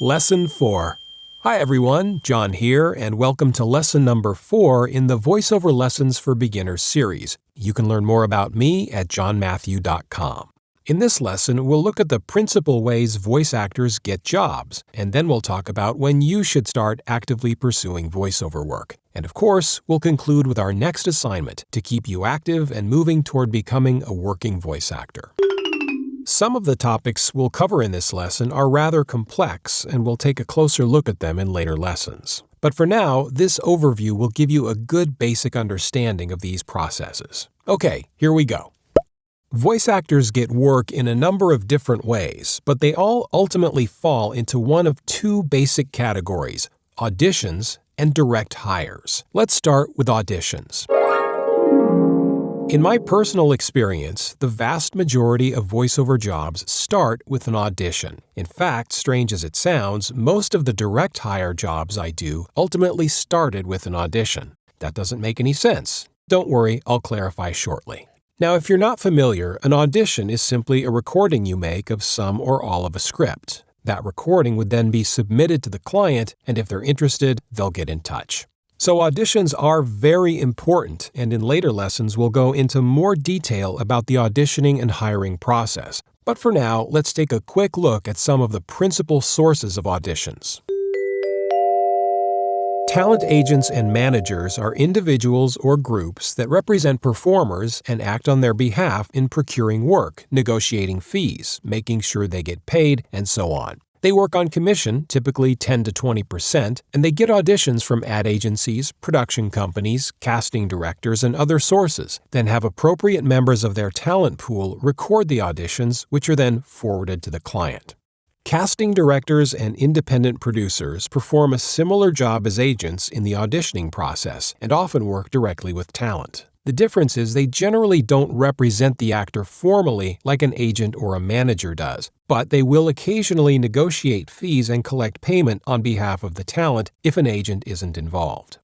Lesson 4. Hi everyone, John here, and welcome to lesson number 4 in the VoiceOver Lessons for Beginners series. You can learn more about me at johnmatthew.com. In this lesson, we'll look at the principal ways voice actors get jobs, and then we'll talk about when you should start actively pursuing voiceover work. And of course, we'll conclude with our next assignment to keep you active and moving toward becoming a working voice actor. Some of the topics we'll cover in this lesson are rather complex, and we'll take a closer look at them in later lessons. But for now, this overview will give you a good basic understanding of these processes. Okay, here we go. Voice actors get work in a number of different ways, but they all ultimately fall into one of two basic categories: auditions and direct hires. Let's start with auditions. In my personal experience, the vast majority of voiceover jobs start with an audition. In fact, strange as it sounds, most of the direct hire jobs I do ultimately started with an audition. That doesn't make any sense. Don't worry, I'll clarify shortly. Now, if you're not familiar, an audition is simply a recording you make of some or all of a script. That recording would then be submitted to the client, and if they're interested, they'll get in touch. So auditions are very important, and in later lessons we'll go into more detail about the auditioning and hiring process. But for now, let's take a quick look at some of the principal sources of auditions. Talent agents and managers are individuals or groups that represent performers and act on their behalf in procuring work, negotiating fees, making sure they get paid, and so on. They work on commission, typically 10 to 20%, and they get auditions from ad agencies, production companies, casting directors, and other sources, then have appropriate members of their talent pool record the auditions, which are then forwarded to the client. Casting directors and independent producers perform a similar job as agents in the auditioning process and often work directly with talent. The difference is they generally don't represent the actor formally like an agent or a manager does, but they will occasionally negotiate fees and collect payment on behalf of the talent if an agent isn't involved.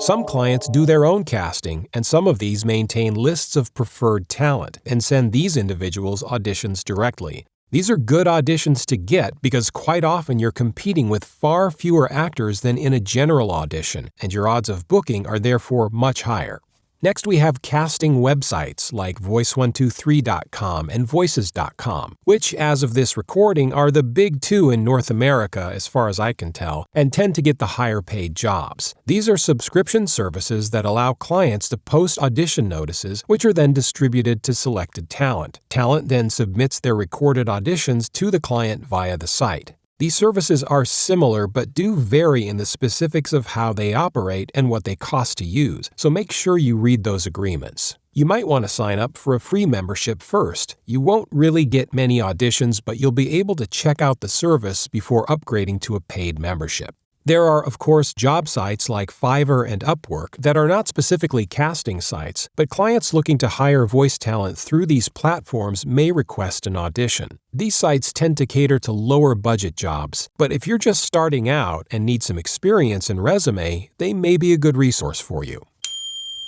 Some clients do their own casting, and some of these maintain lists of preferred talent and send these individuals auditions directly. These are good auditions to get because quite often you're competing with far fewer actors than in a general audition, and your odds of booking are therefore much higher. Next, we have casting websites like Voice123.com and Voices.com, which, as of this recording, are the big two in North America as far as I can tell, and tend to get the higher paid jobs. These are subscription services that allow clients to post audition notices, which are then distributed to selected talent. Talent then submits their recorded auditions to the client via the site. These services are similar but do vary in the specifics of how they operate and what they cost to use, so make sure you read those agreements. You might want to sign up for a free membership first. You won't really get many auditions, but you'll be able to check out the service before upgrading to a paid membership. There are, of course, job sites like Fiverr and Upwork that are not specifically casting sites, but clients looking to hire voice talent through these platforms may request an audition. These sites tend to cater to lower budget jobs, but if you're just starting out and need some experience and resume, they may be a good resource for you.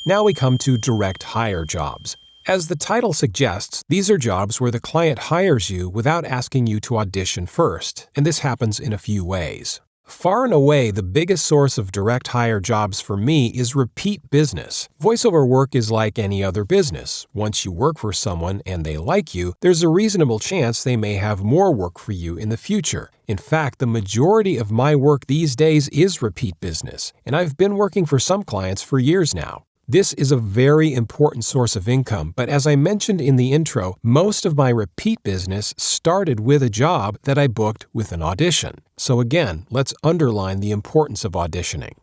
Now we come to direct hire jobs. As the title suggests, these are jobs where the client hires you without asking you to audition first, and this happens in a few ways. Far and away, the biggest source of direct hire jobs for me is repeat business. Voiceover work is like any other business. Once you work for someone and they like you, there's a reasonable chance they may have more work for you in the future. In fact, the majority of my work these days is repeat business, and I've been working for some clients for years now. This is a very important source of income, but as I mentioned in the intro, most of my repeat business started with a job that I booked with an audition. So again, let's underline the importance of auditioning.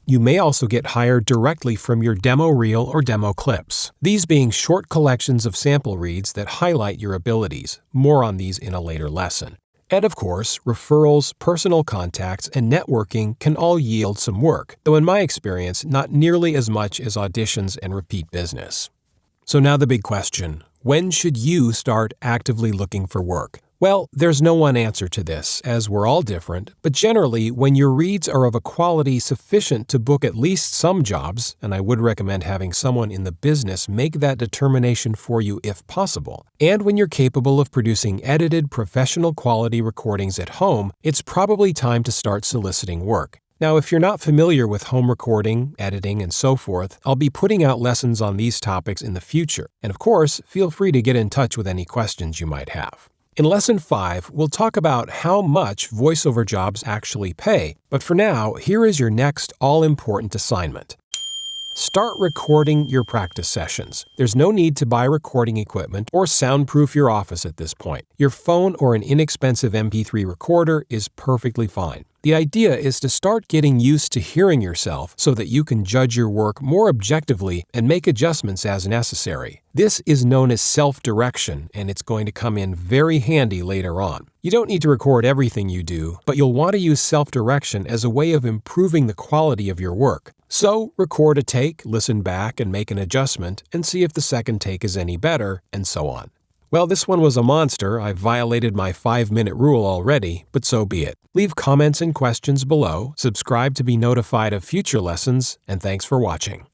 You may also get hired directly from your demo reel or demo clips, these being short collections of sample reads that highlight your abilities. More on these in a later lesson. And of course, referrals, personal contacts, and networking can all yield some work, though in my experience, not nearly as much as auditions and repeat business. So now the big question: when should you start actively looking for work? Well, there's no one answer to this, as we're all different, but generally, when your reads are of a quality sufficient to book at least some jobs, and I would recommend having someone in the business make that determination for you if possible, and when you're capable of producing edited, professional quality recordings at home, it's probably time to start soliciting work. Now, if you're not familiar with home recording, editing, and so forth, I'll be putting out lessons on these topics in the future, and of course, feel free to get in touch with any questions you might have. In Lesson 5, we'll talk about how much voiceover jobs actually pay, but for now, here is your next all-important assignment. Start recording your practice sessions. There's no need to buy recording equipment or soundproof your office at this point. Your phone or an inexpensive MP3 recorder is perfectly fine. The idea is to start getting used to hearing yourself so that you can judge your work more objectively and make adjustments as necessary. This is known as self-direction, and it's going to come in very handy later on. You don't need to record everything you do, but you'll want to use self-direction as a way of improving the quality of your work. So, record a take, listen back, and make an adjustment, and see if the second take is any better, and so on. Well, this one was a monster. I've violated my 5-minute rule already, but so be it. Leave comments and questions below, subscribe to be notified of future lessons, and thanks for watching.